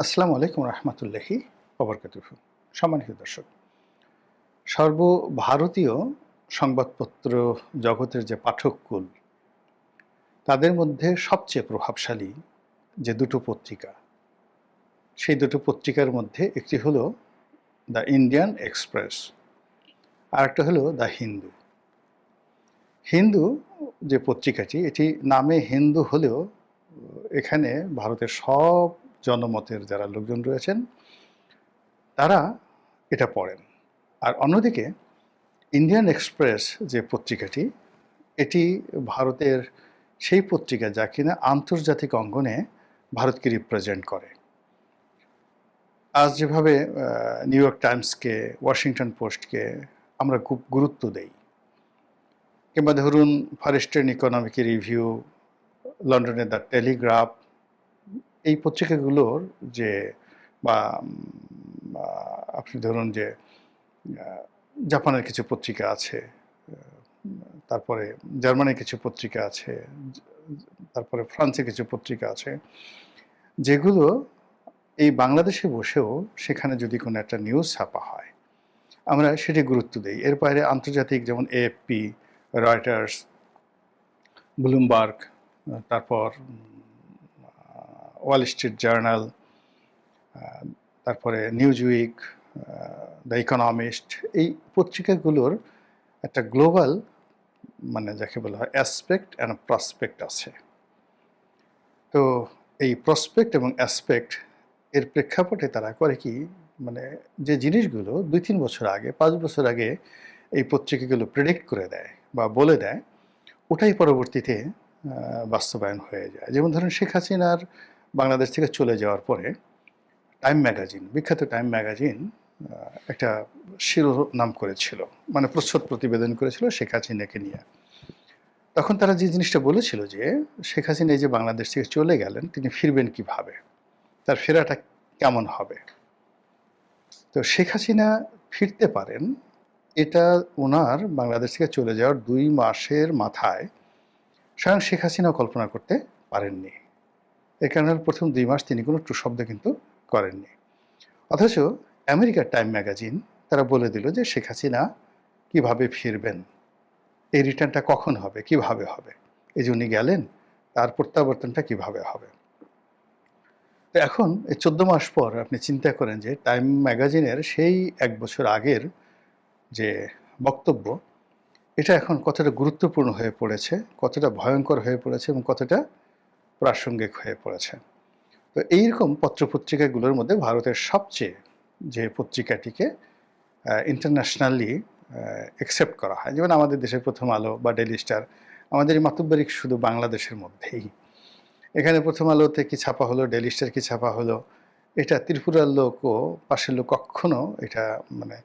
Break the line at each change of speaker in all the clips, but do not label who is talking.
আসসালামু আলাইকুম রহমতুল্লাহি ওবরকাতুহু। সম্মানিত দর্শক, সর্বভারতীয় সংবাদপত্র জগতের যে পাঠককুল, তাদের মধ্যে সবচেয়ে প্রভাবশালী যে দুটো পত্রিকা, সেই দুটো পত্রিকার মধ্যে একটি হলো দ্য ইন্ডিয়ান এক্সপ্রেস, আর একটা হলো দ্য হিন্দু। হিন্দু যে পত্রিকাটি, এটি নামে হিন্দু হলেও এখানে ভারতের সব জনমতের যারা লোকজন রয়েছেন তারা এটা পড়েন। আর অন্যদিকে ইন্ডিয়ান এক্সপ্রেস যে পত্রিকাটি, এটি ভারতের সেই পত্রিকা যা কিনা আন্তর্জাতিক অঙ্গনে ভারতকে রিপ্রেজেন্ট করে। আজ যেভাবে নিউ ইয়র্ক টাইমসকে, ওয়াশিংটন পোস্টকে আমরা খুব গুরুত্ব দেই, কিংবা ধরুন ফার ইস্টার্ন ইকোনমিক রিভিউ, লন্ডনের দ্য টেলিগ্রাফ, এই পত্রিকাগুলোর যে বা আপনি ধরুন যে জাপানের কিছু পত্রিকা আছে, তারপরে জার্মানির কিছু পত্রিকা আছে, তারপরে ফ্রান্সে কিছু পত্রিকা আছে, যেগুলো এই বাংলাদেশে বসেও সেখানে যদি কোনো একটা নিউজ ছাপা হয় আমরা সেটি গুরুত্ব দিই। এর বাইরে আন্তর্জাতিক যেমন এএফপি, রয়টার্স, ব্লুমবার্গ, তারপর ওয়াল স্ট্রিট জার্নাল, তারপরে নিউজউইক, দ্য ইকোনমিস্ট, এই পত্রিকাগুলোর একটা গ্লোবাল মানে যাকে বলা হয় অ্যাসপেক্ট অ্যান্ড প্রসপেক্ট আছে। তো এই প্রসপেক্ট এবং অ্যাসপেক্ট এর প্রেক্ষাপটে তারা করে কি, মানে যে জিনিসগুলো ২-৩ বছর আগে, ৫ বছর আগে এই পত্রিকাগুলো প্রেডিক্ট করে দেয় বা বলে দেয়, ওটাই পরবর্তীতে বাস্তবায়ন হয়ে যায়। যেমন ধরুন শেখ হাসিনার বাংলাদেশ থেকে চলে যাওয়ার পরে টাইম ম্যাগাজিন, বিখ্যাত টাইম ম্যাগাজিন একটা শিরোনাম করেছিল, মানে প্রচ্ছদ প্রতিবেদন করেছিল শেখ হাসিনাকে নিয়ে। তখন তারা যে জিনিসটা বলেছিল যে শেখ হাসিনা এই যে বাংলাদেশ থেকে চলে গেলেন, তিনি ফিরবেন কিভাবে, তার ফেরাটা কেমন হবে। তো শেখ হাসিনা ফিরতে পারেন, এটা ওনার বাংলাদেশ থেকে চলে যাওয়ার ২ মাসের মাথায় স্বয়ং শেখ হাসিনাও কল্পনা করতে পারেননি। এর কারণে প্রথম ২ মাস তিনি কোনো টু শব্দ কিন্তু করেননি। অথচ আমেরিকার টাইম ম্যাগাজিন তারা বলে দিল যে শেখ হাসিনা কিভাবে ফিরবেন, এই রিটার্নটা কখন হবে, কিভাবে হবে, এই যে উনি গেলেন তার প্রত্যাবর্তনটা কিভাবে হবে। তো এখন এই ১৪ মাস পর আপনি চিন্তা করেন যে টাইম ম্যাগাজিনের সেই ১ বছর আগের যে বক্তব্য, এটা এখন কতটা গুরুত্বপূর্ণ হয়ে পড়েছে, কতটা ভয়ঙ্কর হয়ে পড়েছে এবং কতটা প্রাসঙ্গিক হয়ে পড়েছে। তো এইরকম পত্রপত্রিকাগুলোর মধ্যে ভারতের সবচেয়ে যে পত্রিকাটিকে ইন্টারন্যাশনালি অ্যাকসেপ্ট করা হয়, যেমন আমাদের দেশের প্রথম আলো বা ডেইলি স্টার, আমাদের এই মাতব্বরিক শুধু বাংলাদেশের মধ্যেই। এখানে প্রথম আলোতে কি ছাপা হলো, ডেইলি স্টার কি ছাপা হলো, এটা ত্রিপুরার লোক ও পাশের লোক কখনো এটা মানে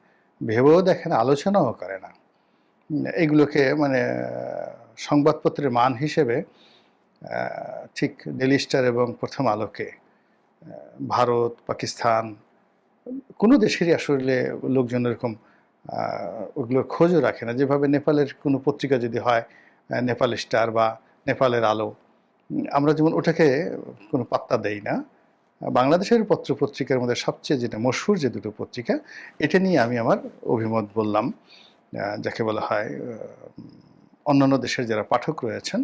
ভেবেও দেখে না, আলোচনাও করে না। এগুলোকে মানে সংবাদপত্রের মান হিসেবে ঠিক ডেইলি স্টার এবং প্রথম আলোকে ভারত, পাকিস্তান, কোনো দেশেরই আসলে লোকজন এরকম ওগুলোর খোঁজও রাখে না। যেভাবে নেপালের কোনো পত্রিকা যদি হয়, নেপাল স্টার বা নেপালের আলো, আমরা যেমন ওটাকে কোনো পাত্তা দেই না। বাংলাদেশের পত্রপত্রিকার মধ্যে সবচেয়ে যেটা মশহুর যে দুটো পত্রিকা, এটা নিয়ে আমি আমার অভিমত বললাম। যাকে বলা হয় অন্যান্য দেশের যারা পাঠক রয়েছেন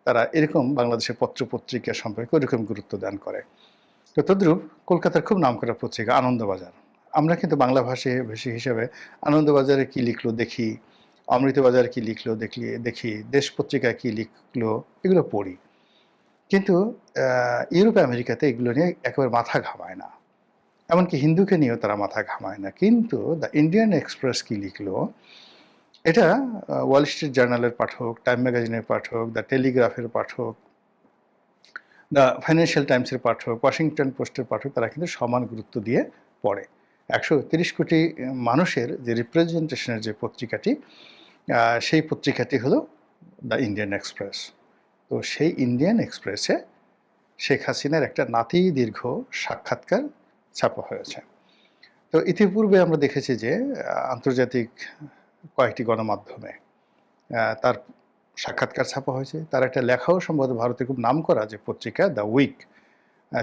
তারা এরকম বাংলাদেশের পত্রপত্রিকা সম্পর্কে ওইরকম গুরুত্ব দান করে। তো তদ্রূপ কলকাতার খুব নামকরা পত্রিকা আনন্দবাজার, আমরা কিন্তু বাংলা ভাষী হিসেবে আনন্দবাজারে কি লিখলো দেখি, অমৃতবাজার কি লিখলো দেখি, দেশ পত্রিকায় কি লিখলো এগুলো পড়ি। কিন্তু ইউরোপ আমেরিকাতে এগুলো নিয়ে একেবারে মাথা ঘামায় না, এমনকি হিন্দুকে নিয়েও তারা মাথা ঘামায় না। কিন্তু দ্য ইন্ডিয়ান এক্সপ্রেস কি লিখলো, এটা ওয়াল স্ট্রিট জার্নালের পাঠক, টাইম ম্যাগাজিনের পাঠক, দ্য টেলিগ্রাফের পাঠক, দ্য ফাইন্যান্সিয়াল টাইমসের পাঠক, ওয়াশিংটন পোস্টের পাঠক, তারা কিন্তু সমান গুরুত্ব দিয়ে পড়ে। ১৩০ কোটি মানুষের যে রিপ্রেজেন্টেশনের যে পত্রিকাটি, সেই পত্রিকাটি হলো দ্য ইন্ডিয়ান এক্সপ্রেস। তো সেই ইন্ডিয়ান এক্সপ্রেসে শেখ হাসিনার একটা নাতি দীর্ঘ সাক্ষাৎকার ছাপা হয়েছে। তো ইতিপূর্বে আমরা দেখেছি যে আন্তর্জাতিক কয়েকটি গণমাধ্যমে তার সাক্ষাৎকার ছাপা হয়েছে। তার একটা লেখাও সম্ভবত ভারতের খুব নামকরা যে পত্রিকা দ্য উইক,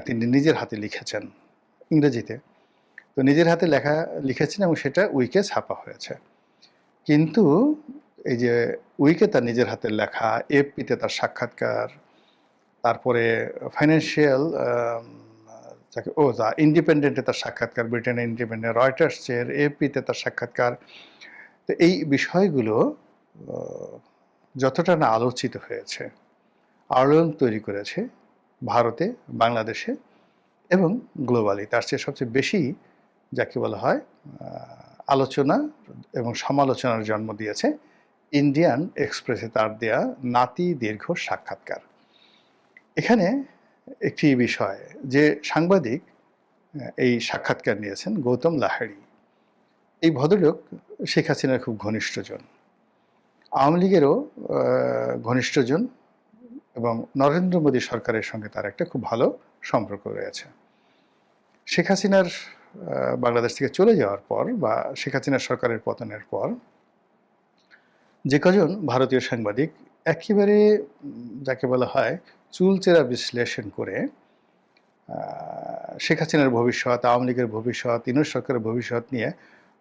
তিনি নিজের হাতে লিখেছেন ইংরেজিতে। তো নিজের হাতে লেখা লিখেছেন এবং সেটা উইকে ছাপা হয়েছে। কিন্তু এই যে উইকে তার নিজের হাতের লেখা, এএফপিতে তার সাক্ষাৎকার, তারপরে ফাইন্যান্সিয়াল দ্য ইন্ডিপেন্ডেন্টে তার সাক্ষাৎকার, ব্রিটেনের ইন্ডিপেন্ডেন্ট, রয়টার্সের, এএফপিতে তার সাক্ষাৎকার। তো এই বিষয়গুলো যতটা না আলোচিত হয়েছে, আলোড়ন তৈরি করেছে ভারতে, বাংলাদেশে এবং গ্লোবালি, তার চেয়ে সবচেয়ে বেশি যাকে বলা হয় আলোচনা এবং সমালোচনার জন্ম দিয়েছে ইন্ডিয়ান এক্সপ্রেসে তার দেয়া নাতি দীর্ঘ সাক্ষাৎকার। এখানে একটি বিষয় যে সাংবাদিক এই সাক্ষাৎকার নিয়েছেন, গৌতম লাহিড়ী, এই ভদ্রলোক শেখ হাসিনার খুব ঘনিষ্ঠজন, আওয়ামী লীগেরও ঘনিষ্ঠজন এবং নরেন্দ্র মোদী সরকারের সঙ্গে তার একটা খুব ভালো সম্পর্ক রয়েছে। শেখ হাসিনার বাংলাদেশ থেকে চলে যাওয়ার পর বা শেখ হাসিনার সরকারের পতনের পর যে কজন ভারতীয় সাংবাদিক একেবারে যাকে বলা হয় চুলচেরা বিশ্লেষণ করে শেখ হাসিনার ভবিষ্যৎ, আওয়ামী লীগের ভবিষ্যৎ, ইউনূস সরকারের ভবিষ্যৎ নিয়ে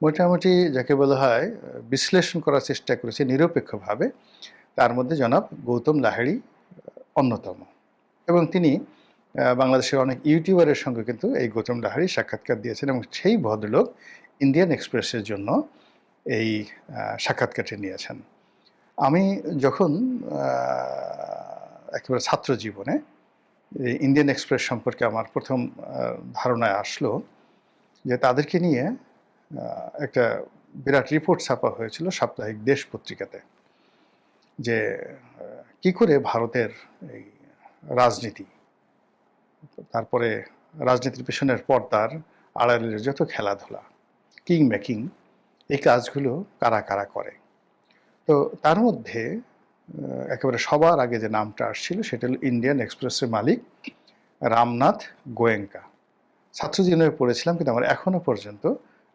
মোটামুটি যাকে বলা হয় বিশ্লেষণ করার চেষ্টা করেছে নিরপেক্ষভাবে, তার মধ্যে জনাব গৌতম লাহিড়ী অন্যতম। এবং তিনি বাংলাদেশের অনেক ইউটিউবারের সঙ্গে কিন্তু এই গৌতম লাহিড়ী সাক্ষাৎকার দিয়েছেন এবং সেই ভদ্রলোক ইন্ডিয়ান এক্সপ্রেসের জন্য এই সাক্ষাৎকারটি নিয়েছেন। আমি যখন একেবারে ছাত্র জীবনে ইন্ডিয়ান এক্সপ্রেস সম্পর্কে আমার প্রথম ধারণায় আসলো যে তাদেরকে নিয়ে একটা বিরাট রিপোর্ট ছাপা হয়েছিল সাপ্তাহিক দেশ পত্রিকাতে, যে কি করে ভারতের এই রাজনীতি, তারপরে রাজনীতির পেছনের পর্দার আড়ালের যত খেলাধুলা, কিং মেকিং, এই কাজগুলো কারা কারা করে। তো তার মধ্যে একেবারে সবার আগে যে নামটা আসছিল সেটা হলো ইন্ডিয়ান এক্সপ্রেসের মালিক রামনাথ গোয়েঙ্কা। ছাত্র জীবনে পড়েছিলাম, কিন্তু আমার এখনো পর্যন্ত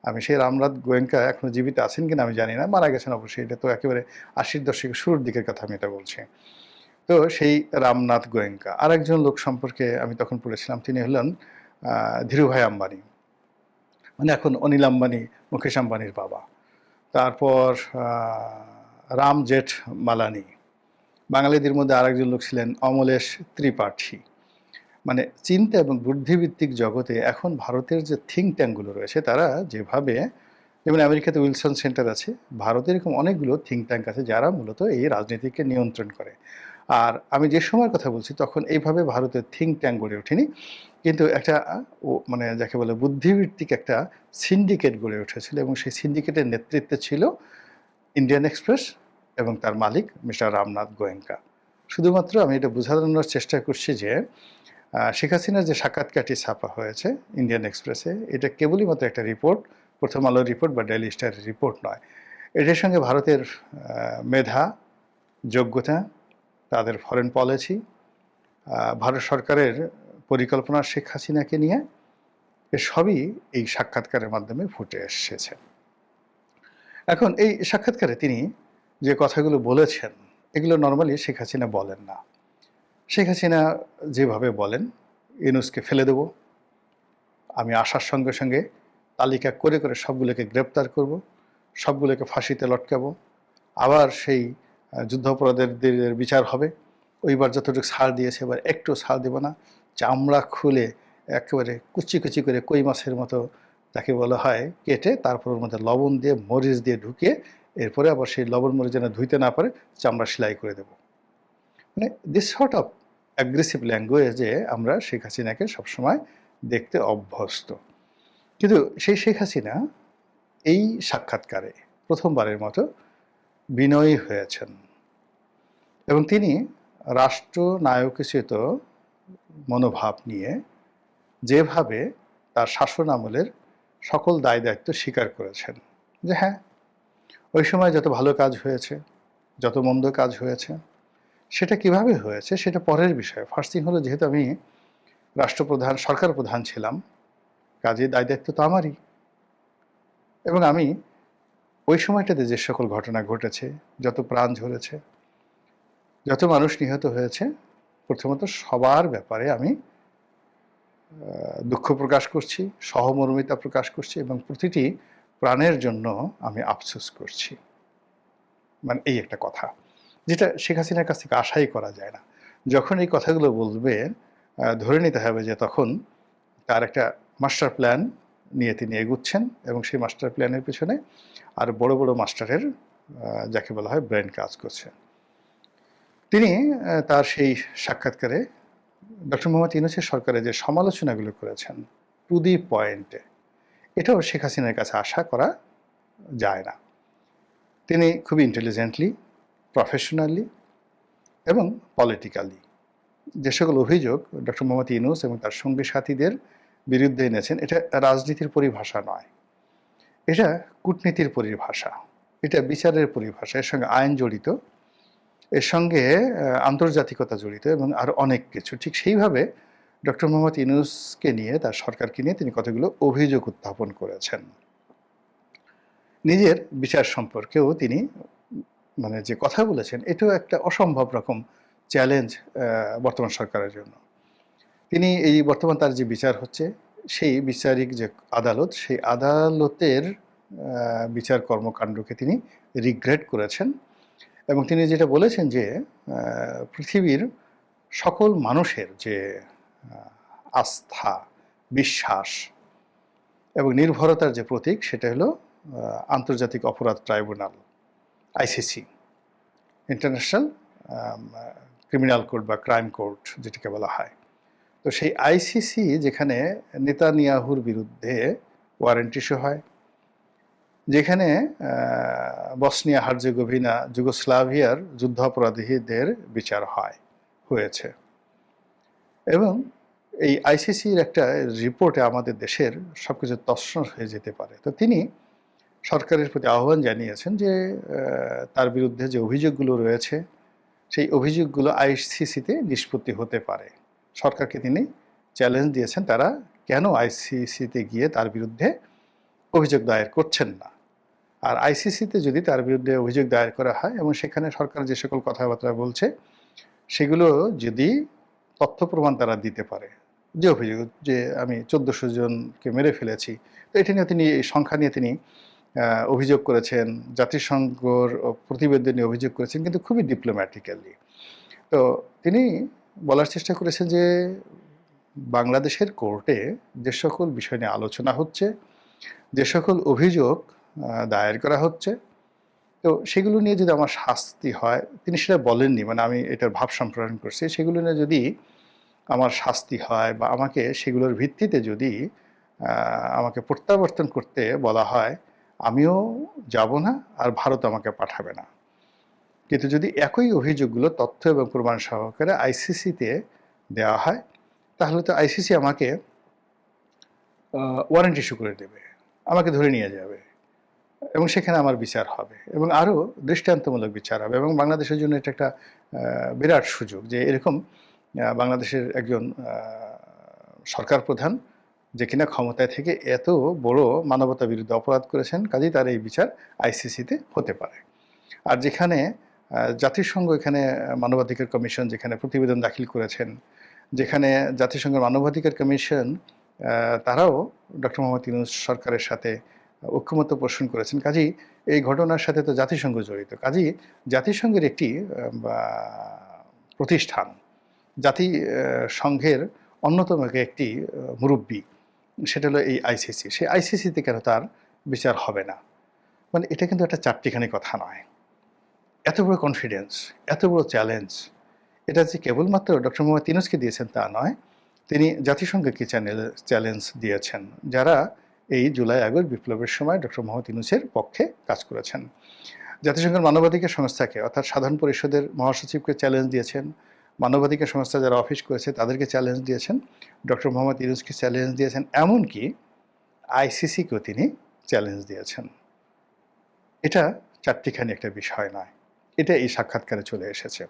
আমি সেই রামনাথ গোয়েঙ্কা এখনো জীবিত আছেন কিনা আমি জানি না, মারা গেছেন অবশ্যই, এটা তো একেবারে 80-র দশকের শুরুর দিকের কথা আমি এটা বলছি। তো সেই রামনাথ গোয়েঙ্কা, আর একজন লোক সম্পর্কে আমি তখন পড়েছিলাম, তিনি হলেন ধীরুভাই আম্বানি, মানে এখন অনিল আম্বানি, মুকেশ আম্বানির বাবা। তারপর রাম জেঠ মালানি। বাঙালিদের মধ্যে আরেকজন লোক ছিলেন অমলেশ ত্রিপাঠী। মানে চিন্তা এবং বুদ্ধিভিত্তিক জগতে এখন ভারতের যে থিঙ্ক ট্যাঙ্কগুলো রয়েছে, তারা যেভাবে, যেমন আমেরিকাতে উইলসন সেন্টার আছে, ভারতে এরকম অনেকগুলো থিঙ্ক ট্যাঙ্ক আছে যারা মূলত এই রাজনীতিকে নিয়ন্ত্রণ করে। আর আমি যে সময়ের কথা বলছি তখন এইভাবে ভারতের থিঙ্ক ট্যাঙ্ক গড়ে ওঠেনি, কিন্তু একটা মানে যাকে বলে বুদ্ধিভিত্তিক একটা সিন্ডিকেট গড়ে উঠেছিল এবং সেই সিন্ডিকেটের নেতৃত্বে ছিল ইন্ডিয়ান এক্সপ্রেস এবং তার মালিক মিস্টার রামনাথ গোয়েঙ্কা। শুধুমাত্র আমি এটা বোঝানোর চেষ্টা করছি যে শেখ হাসিনার যে সাক্ষাৎকারটি ছাপা হয়েছে ইন্ডিয়ান এক্সপ্রেসে, এটা কেবলই মাত্র একটা রিপোর্ট, প্রথম আলোর রিপোর্ট বা ডেইলি স্টারের রিপোর্ট নয়। এটার সঙ্গে ভারতের মেধা, যোগ্যতা, তাদের ফরেন পলিসি, ভারত সরকারের পরিকল্পনা শেখ হাসিনাকে নিয়ে, সবই এই সাক্ষাৎকারের মাধ্যমে ফুটে এসেছে। এখন এই সাক্ষাৎকারে তিনি যে কথাগুলো বলেছেন, এগুলো নর্মালি শেখ হাসিনা বলেন না। শেখ হাসিনা যেভাবে বলেন, ইউনূসকে ফেলে দেব, আমি আসার সঙ্গে সঙ্গে তালিকা করে করে সবগুলোকে গ্রেপ্তার করব, সবগুলোকে ফাঁসিতে লটকাবো, আবার সেই যুদ্ধাপরাধীদের বিচার হবে, ওইবার যতটুকু ছাড় দিয়েছে এবার একটু ছাড় দেব না, চামড়া খুলে একেবারে কুচি কুচি করে কই মাছের মতো যাকে বলা হয় কেটে, তারপর ওর মধ্যে লবণ দিয়ে মরিচ দিয়ে ঢুকিয়ে এরপরে আবার সেই লবণ মরিচ যেন ধুইতে না পারে চামড়া সেলাই করে দেব। মানে দিস সর্ট অফ অ্যাগ্রেসিভ ল্যাঙ্গুয়েজে আমরা শেখ হাসিনাকে সবসময় দেখতে অভ্যস্ত। কিন্তু সেই শেখ হাসিনা এই সাক্ষাৎকারে প্রথমবারের মতো বিনয়ী হয়েছেন এবং তিনি রাষ্ট্রনায়কোচিত মনোভাব নিয়ে যেভাবে তার শাসন আমলের সকল দায় দায়িত্ব স্বীকার করেছেন, যে হ্যাঁ ওই সময় যত ভালো কাজ হয়েছে, যত মন্দ কাজ হয়েছে, সেটা কিভাবে হয়েছে সেটা পরের বিষয়। ফার্স্ট থিং হলো, যেহেতু আমি রাষ্ট্রপ্রধান, সরকার প্রধান ছিলাম, কাজে দায় দায়িত্ব তো আমারই, এবং আমি ওই সময়টাতে যে সকল ঘটনা ঘটেছে, যত প্রাণ ঝরেছে, যত মানুষ নিহত হয়েছে, প্রথমত সবার ব্যাপারে আমি দুঃখ প্রকাশ করছি, সহমর্মিতা প্রকাশ করছি এবং প্রতিটি প্রাণের জন্য আমি আফসোস করছি। মানে এই একটা কথা, যেটা শেখ হাসিনার কাছ থেকে আশাই করা যায় না। যখন এই কথাগুলো বলবেন, ধরে নিতে হবে যে তখন তার একটা মাস্টার প্ল্যান নিয়ে তিনি এগুচ্ছেন এবং সেই মাস্টার প্ল্যানের পেছনে আর বড় বড় মাস্টারের যাকে বলা হয় ব্রেন কাজ করছে। তিনি তার সেই সাক্ষাৎকারে ডক্টর মোহাম্মদ ইউনূসের সরকারের যে সমালোচনাগুলো করেছেন টু দি পয়েন্টে, এটাও শেখ হাসিনার কাছে আশা করা যায় না। তিনি খুবই ইন্টেলিজেন্টলি, প্রফেশনালি এবং পলিটিক্যালি যে সকল অভিযোগ ডক্টর মোহাম্মদ ইউনূস এবং তার সঙ্গী সাথীদের বিরুদ্ধে এনেছেন, এটা রাজনীতির পরিভাষা নয়, এটা কূটনীতির পরিভাষা, এটা বিচারের পরিভাষা, এর সঙ্গে আইন জড়িত, এর সঙ্গে আন্তর্জাতিকতা জড়িত এবং আরও অনেক কিছু। ঠিক সেইভাবে ডক্টর মোহাম্মদ ইউনূসকে নিয়ে, তার সরকারকে নিয়ে তিনি কতগুলো অভিযোগ উত্থাপন করেছেন। নিজের বিচার সম্পর্কেও তিনি মানে যে কথা বলেছেন, এটাও একটা অসম্ভব রকম চ্যালেঞ্জ বর্তমান সরকারের জন্য। তিনি এই বর্তমান তার যে বিচার হচ্ছে, সেই বিচারিক যে আদালত, সেই আদালতের বিচার কর্মকাণ্ডকে তিনি রিগ্রেট করেছেন এবং তিনি যেটা বলেছেন যে পৃথিবীর সকল মানুষের যে আস্থা, বিশ্বাস এবং নির্ভরতার যে প্রতীক, সেটা হলো আন্তর্জাতিক অপরাধ tribunal, ICC, international criminal court বা ক্রাইম কোর্ট যেটাকে বলা হয়। তো সেই আইসিসি যেখানে নেতানিয়াহুর বিরুদ্ধে ওয়ারেন্ট ইস্যু হয়, যেখানে বসনিয়া হার্জেগোভিনা, যুগোস্লাভিয়ার যুদ্ধাপরাধীদের বিচার হয়েছে এবং এই আইসিসির একটা রিপোর্টে আমাদের দেশের সব কিছু তছনছ হয়ে যেতে পারে। তো তিনি সরকারের প্রতি আহ্বান জানিয়েছেন যে তার বিরুদ্ধে যে অভিযোগগুলো রয়েছে, সেই অভিযোগগুলো আইসিসিতে নিষ্পত্তি হতে পারে। সরকারকে তিনি চ্যালেঞ্জ দিয়েছেন, তারা কেন আইসিসিতে গিয়ে তার বিরুদ্ধে অভিযোগ দায়ের করছেন না। আর আইসিসিতে যদি তার বিরুদ্ধে অভিযোগ দায়ের করা হয় এবং সেখানে সরকার যে সকল কথাবার্তা বলছে, সেগুলো যদি তথ্য প্রমাণ তারা দিতে পারে, যে অভিযোগ যে আমি 1400 জনকে মেরে ফেলেছি, তো এটা নিয়ে তিনি, এই সংখ্যা নিয়ে তিনি অভিযোগ করেছেন, জাতিসংঘর প্রতিবেদনে অভিযোগ করেছেন, কিন্তু খুবই ডিপ্লোম্যাটিক্যালি। তো তিনি বলার চেষ্টা করেছেন যে বাংলাদেশের কোর্টে যে সকল বিষয় নিয়ে আলোচনা হচ্ছে, যে সকল অভিযোগ দায়ের করা হচ্ছে, তো সেগুলো নিয়ে যদি আমার শাস্তি হয়, তিনি সেটা বলেননি, মানে আমি এটার ভাব সম্প্রসারণ করছি, সেগুলো নিয়ে যদি আমার শাস্তি হয় বা আমাকে সেগুলোর ভিত্তিতে যদি আমাকে প্রত্যাবর্তন করতে বলা হয়, আমিও যাব না আর ভারত আমাকে পাঠাবে না। কিন্তু যদি একই অভিযোগগুলো তথ্য এবং প্রমাণ সহকারে আইসিসিতে দেওয়া হয়, তাহলে তো আইসিসি আমাকে ওয়ারেন্ট ইস্যু করে দেবে, আমাকে ধরে নিয়ে যাবে এবং সেখানে আমার বিচার হবে এবং আরও দৃষ্টান্তমূলক বিচার হবে। এবং বাংলাদেশের জন্য এটা একটা বিরাট সুযোগ যে এরকম বাংলাদেশের একজন সরকার প্রধান যে কিনা ক্ষমতায় থেকে এত বড় মানবতা বিরুদ্ধে অপরাধ করেছেন, কাজেই তার এই বিচার আইসিসিতে হতে পারে। আর যেখানে জাতিসংঘ, এখানে মানবাধিকার কমিশন যেখানে প্রতিবেদন দাখিল করেছেন, যেখানে জাতিসংঘের মানবাধিকার কমিশন তারাও ডক্টর মোহাম্মদ ইউনূস সরকারের সাথে ঐক্যমত্য পোষণ করেছেন, কাজেই এই ঘটনার সাথে তো জাতিসংঘ জড়িত। কাজেই জাতিসংঘের একটি প্রতিষ্ঠান, জাতিসংঘের অন্যতম একটি মুরব্বী, সেটা হলো এই আইসিসি। সেই আইসিসিতে কেন তার বিচার হবে না? মানে এটা কিন্তু একটা চারটিখানি কথা নয়। এত বড় কনফিডেন্স, এত বড় চ্যালেঞ্জ, এটা যে কেবলমাত্র ডক্টর মোহাম্মদ ইউনূসকে দিয়েছেন তা নয়, তিনি জাতিসংঘকে চ্যালেঞ্জ দিয়েছেন, যারা এই জুলাই আগস্ট বিপ্লবের সময় ডক্টর মোহাম্মদ ইউনূসের পক্ষে কাজ করেছেন। জাতিসংঘের মানবাধিকার সংস্থাকে, অর্থাৎ সাধারণ পরিষদের মহাসচিবকে চ্যালেঞ্জ দিয়েছেন, মানবাধিকার সংস্থা যারা অফিস করেছে তাদেরকে চ্যালেঞ্জ দিয়েছেন, ডক্টর মোহাম্মদ ইউনূসকে চ্যালেঞ্জ দিয়েছেন, এমনকি আইসিসিকেও তিনি চ্যালেঞ্জ দিয়েছেন। এটা চারটিখানি একটা বিষয় নয়, এটা এই সাক্ষাৎকারে চলে এসেছে।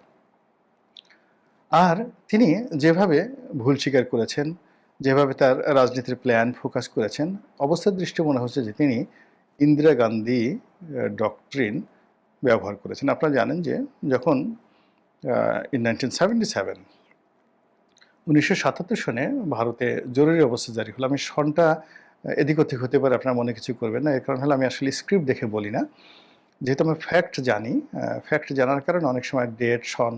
আর তিনি যেভাবে ভুল স্বীকার করেছেন, যেভাবে তার রাজনীতির প্ল্যান ফোকাস করেছেন, অবস্থার দৃষ্টি মনে হচ্ছে যে তিনি ইন্দিরা গান্ধী ডক্ট্রিন ব্যবহার করেছেন। আপনারা জানেন যে যখন ইন 1977 1977 সনে ভারতে জরুরি অবস্থা জারি হলো। আমি সনটা এদিক ওদিক হতে পারে, আপনারা মনে কিছু করবেন না। এর কারণ হলো আমি আসলে স্ক্রিপ্ট দেখে বলি না। যেহেতু আমি ফ্যাক্ট জানি, ফ্যাক্ট জানার কারণে অনেক সময় ডেট, সন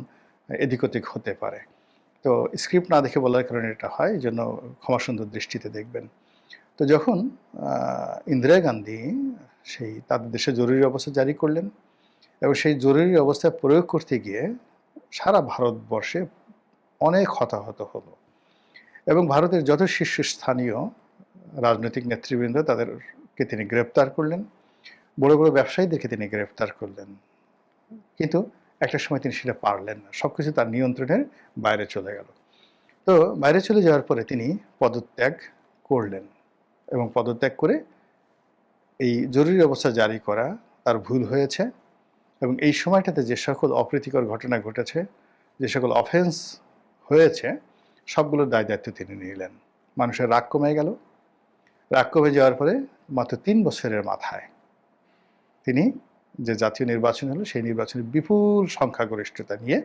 এদিক ওদিক হতে পারে। তো স্ক্রিপ্ট না দেখে বলার কারণে এটা হয়, এজন্য ক্ষমাসুন্দর দৃষ্টিতে দেখবেন। তো যখন ইন্দিরা গান্ধী সেই তাদের দেশে জরুরি অবস্থা জারি করলেন এবং সেই জরুরি অবস্থা প্রয়োগ করতে গিয়ে সারা ভারতবর্ষে অনেক হতাহত হলো এবং ভারতের যত শীর্ষস্থানীয় রাজনৈতিক নেতৃবৃন্দ তাদেরকে তিনি গ্রেপ্তার করলেন, বড় বড় ব্যবসায়ীদেরকে তিনি গ্রেপ্তার করলেন। কিন্তু একটা সময় তিনি সেটা পারলেন না, সবকিছু তার নিয়ন্ত্রণের বাইরে চলে গেল। তো বাইরে চলে যাওয়ার পরে তিনি পদত্যাগ করলেন এবং পদত্যাগ করে এই জরুরি অবস্থা জারি করা তার ভুল হয়েছে এবং এই সময়টাতে যে সকল অপ্রীতিকর ঘটনা ঘটেছে, যে সকল অফেন্স হয়েছে, সবগুলোর দায় দায়িত্ব তিনি নিলেন। মানুষের রাগ কমে গেল। রাগ কমে যাওয়ার পরে মাত্র 3 বছরের মাথায় তিনি যে জাতীয় নির্বাচন হলো সেই নির্বাচনে বিপুল সংখ্যাগরিষ্ঠতা নিয়ে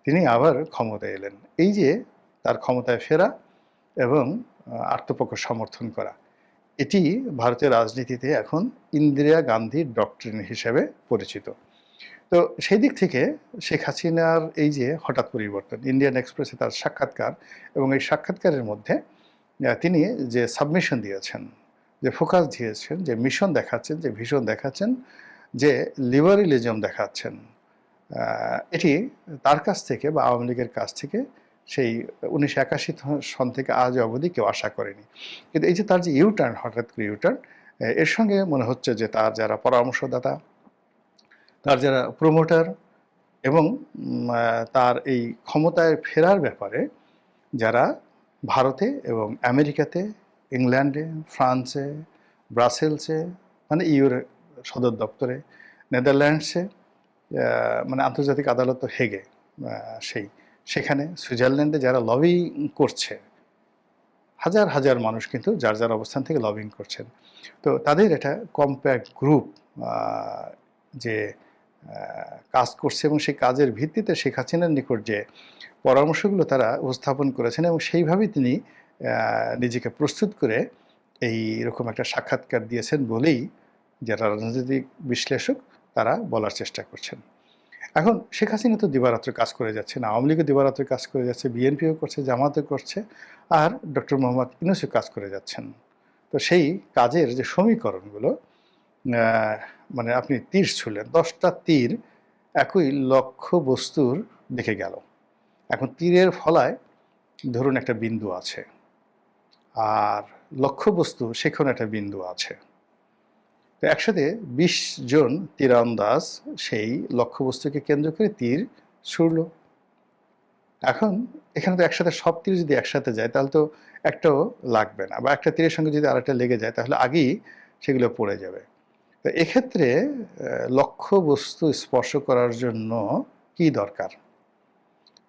তিনি আবার ক্ষমতায় এলেন। এই যে তার ক্ষমতায় ফেরা এবং আত্মপক্ষ সমর্থন করা, এটি ভারতের রাজনীতিতে এখন ইন্দিরা গান্ধীর ডক্ট্রিন হিসেবে পরিচিত। তো সেই দিক থেকে শেখ হাসিনার এই যে হঠাৎ পরিবর্তন, ইন্ডিয়ান এক্সপ্রেসে তার সাক্ষাৎকার এবং এই সাক্ষাৎকারের মধ্যে তিনি যে সাবমিশন দিয়েছেন, যে ফোকাস দিয়েছেন, যে মিশন দেখাচ্ছেন, যে ভিশন দেখাচ্ছেন, যে লিবারেলিজম দেখাচ্ছেন, এটি তার কাছ থেকে বা আওয়ামী লীগের কাছ থেকে সেই 1981 সন থেকে আজ অবধি কেউ আশা করেনি। কিন্তু এই যে তার যে ইউটার্ন, হঠাৎ করে ইউটার্ন, এর সঙ্গে মনে হচ্ছে যে তার যারা পরামর্শদাতা, তার যারা প্রমোটার এবং তার এই ক্ষমতায় ফেরার ব্যাপারে যারা ভারতে এবং আমেরিকাতে, ইংল্যান্ডে, ফ্রান্সে, ব্রাসেলসে, মানে ইউর সদর দপ্তরে, নেদারল্যান্ডসে, মানে আন্তর্জাতিক আদালত তো হেগে, সেখানে সুইজারল্যান্ডে যারা লবি করছে, হাজার হাজার মানুষ কিন্তু যার যার অবস্থান থেকে লবিং করছেন। তো তাদের একটা কম্প্যাক্ট গ্রুপ যে কাজ করছে এবং সেই কাজের ভিত্তিতে শেখ হাসিনার নিকট যে পরামর্শগুলো তারা উপস্থাপন করেছেন এবং সেইভাবেই তিনি নিজেকে প্রস্তুত করে এই রকম একটা সাক্ষাৎকার দিয়েছেন বলেই যারা রাজনৈতিক বিশ্লেষক তারা বলার চেষ্টা করছেন। এখন শেখ হাসিনা তো দিবারাত্র কাজ করে যাচ্ছে না, আওয়ামী লীগও দিবারাত্র কাজ করে যাচ্ছে, বিএনপিও করছে, জামাতও করছে, আর ডক্টর মোহাম্মদ ইউনূসও কাজ করে যাচ্ছেন। তো সেই কাজের যে সমীকরণগুলো, মানে আপনি তীর ছুঁড়লেন, 10টা তীর একই লক্ষ্য বস্তুর দিকে গেল। এখন তীরের ফলায় ধরুন একটা বিন্দু আছে, আর লক্ষ্যবস্তু সেখানে একটা বিন্দু আছে। তো একসাথে 20 জন তীরন্দাজ সেই লক্ষ্যবস্তুকে কেন্দ্র করে তীর ছুড়ল। এখন এখানে তো একসাথে সব তীর যদি একসাথে যায় তাহলে তো একটাও লাগবে না, বা একটা তীরের সঙ্গে যদি আরেকটা লেগে যায় তাহলে আগেই সেগুলো পড়ে যাবে। তো এক্ষেত্রে লক্ষ্যবস্তু স্পর্শ করার জন্য কি দরকার?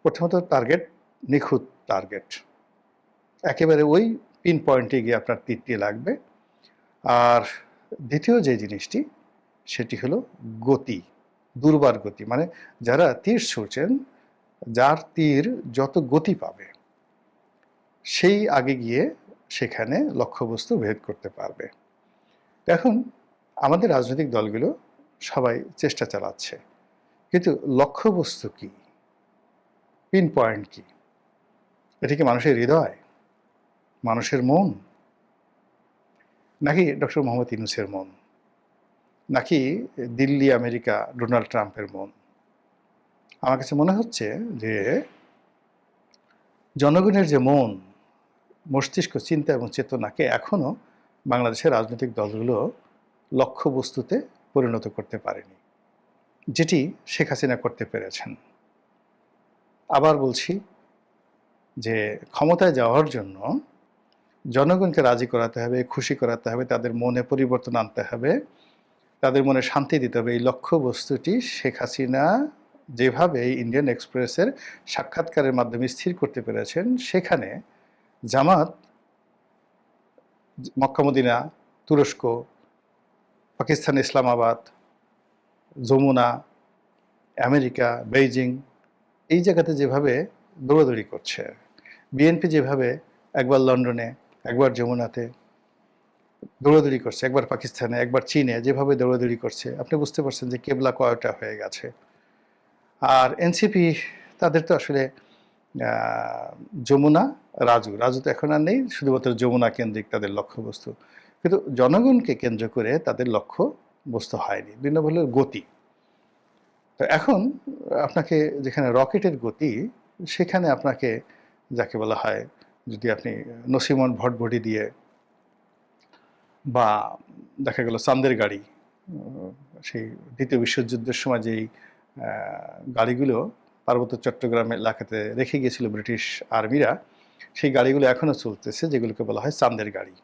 প্রথমত টার্গেট, নিখুঁত টার্গেট, একেবারে ওই পিন পয়েন্টে গিয়ে আপনার তীরটি লাগবে। আর দ্বিতীয় যে জিনিসটি সেটি হলো গতি, দুর্বার গতি, মানে যারা তীর ছুঁড়ছেন, যার তীর যত গতি পাবে সেই আগে গিয়ে সেখানে লক্ষ্যবস্তু ভেদ করতে পারবে। এখন আমাদের রাজনৈতিক দলগুলো সবাই চেষ্টা চালাচ্ছে, কিন্তু লক্ষ্যবস্তু কি, পিন পয়েন্ট কি? এটা কি মানুষের হৃদয়, মানুষের মন, নাকি ডক্টর মোহাম্মদ ইউনূসের মন, নাকি দিল্লি আমেরিকা ডোনাল্ড ট্রাম্পের মন? আমার কাছে মনে হচ্ছে যে জনগণের যে মন, মস্তিষ্ক, চিন্তা এবং চেতনাকে এখনও বাংলাদেশের রাজনৈতিক দলগুলো লক্ষ্যবস্তুতে পরিণত করতে পারেনি, যেটি শেখ হাসিনা করতে পেরেছেন। আবার বলছি যে ক্ষমতায় যাওয়ার জন্য জনগণকে রাজি করাতে হবে, খুশি করাতে হবে, তাদের মনে পরিবর্তন আনতে হবে, তাদের মনে শান্তি দিতে হবে। এই লক্ষ্যবস্তুটি শেখ হাসিনা যেভাবে ইন্ডিয়ান এক্সপ্রেসের সাক্ষাৎকারের মাধ্যমে স্থির করতে পেরেছেন, সেখানে জামাত, মক্কা মদিনা, তুরস্ক, পাকিস্তান ইসলামাবাদ, যমুনা, আমেরিকা, বেইজিং, এই জায়গাতে যেভাবে দৌড়াদৌড়ি করছে, বিএনপি যেভাবে একবার লন্ডনে, একবার যমুনাতে দৌড়াদৌড়ি করছে, একবার পাকিস্তানে, একবার চীনে যেভাবে দৌড়াদৌড়ি করছে, আপনি বুঝতে পারছেন যে কেবলা কয়টা হয়ে গেছে। আর এনসিপি তাদের তো আসলে যমুনা, রাজু তো এখন আর নেই, শুধুমাত্র যমুনা কেন্দ্রিক তাদের লক্ষ্যবস্তু। কিন্তু জনগণকে কেন্দ্র করে তাদের লক্ষ্য বস্তু হয়নি, ২ নম্বর হলো গতি। তো এখন আপনাকে যেখানে রকেটের গতি, সেখানে আপনাকে যাকে বলা হয়, যদি আপনি নসিমন ভটভটি দিয়ে বা দেখা গেল চাঁদের গাড়ি, সেই দ্বিতীয় বিশ্বযুদ্ধের সময় যেই গাড়িগুলো পার্বত্য চট্টগ্রাম এলাকাতে রেখে গিয়েছিল ব্রিটিশ আর্মিরা, সেই গাড়িগুলো এখনও চলতেছে, যেগুলোকে বলা হয় চাঁদের গাড়ি।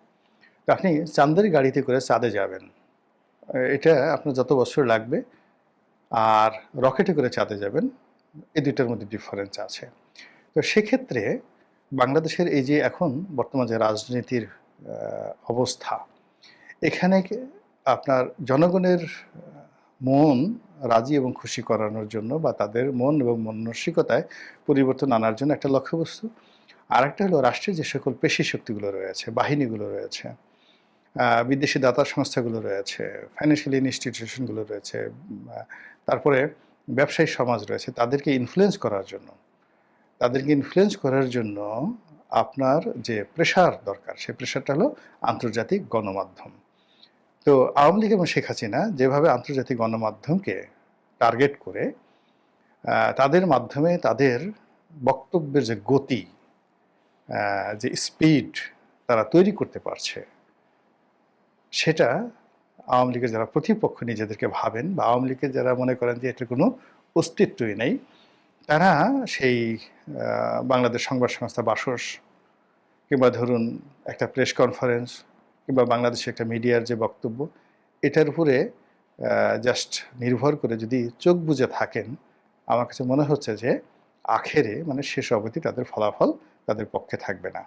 তো আপনি চাঁদের গাড়িতে করে চাঁদে যাবেন, এটা আপনার যত বছর লাগবে, আর রকেটে করে চাঁদে যাবেন, এই দুইটার মধ্যে ডিফারেন্স আছে। তো সেক্ষেত্রে বাংলাদেশের এই যে এখন বর্তমান যে রাজনীতির অবস্থা, এখানে আপনার জনগণের মন রাজি এবং খুশি করানোর জন্য বা তাদের মন এবং মানসিকতায় পরিবর্তন আনার জন্য একটা লক্ষ্যবস্তু। আর একটা হলো রাষ্ট্রের যে সকল পেশি শক্তিগুলো রয়েছে, বাহিনীগুলো রয়েছে, বিদেশি দাতা সংস্থাগুলো রয়েছে, ফাইন্যান্সিয়াল ইনস্টিটিউশনগুলো রয়েছে, তারপরে ব্যবসায়ী সমাজ রয়েছে, তাদেরকে ইনফ্লুয়েন্স করার জন্য, আপনার যে প্রেশার দরকার, সেই প্রেশারটা হলো আন্তর্জাতিক গণমাধ্যম। তো আওয়ামী লীগ এবং শেখ হাসিনা যেভাবে আন্তর্জাতিক গণমাধ্যমকে টার্গেট করে তাদের মাধ্যমে তাদের বক্তব্যের যে গতি, যে স্পিড তারা তৈরি করতে পারছে, সেটা আওয়ামী লীগের যারা প্রতিপক্ষ নিজেদেরকে ভাবেন, বা আওয়ামী লীগের যারা মনে করেন যে এটার কোনো অস্তিত্বই নেই, তারা সেই বাংলাদেশ সংবাদ সংস্থা বাসস, কিংবা ধরুন একটা প্রেস কনফারেন্স, কিংবা বাংলাদেশে একটা মিডিয়ার যে বক্তব্য, এটার উপরে জাস্ট নির্ভর করে যদি চোখ বুজে থাকেন, আমার কাছে মনে হচ্ছে যে আখেরে মানে শেষ অবধি তাদের ফলাফল তাদের পক্ষে থাকবে না।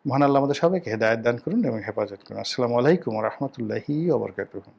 মহান আল্লাহ আমাদের সবাইকে হেদায়েত দান করুন এবং হেফাজত করুন। আসসালামু আলাইকুম ওয়া রাহমাতুল্লাহি ওয়া বারাকাতুহু।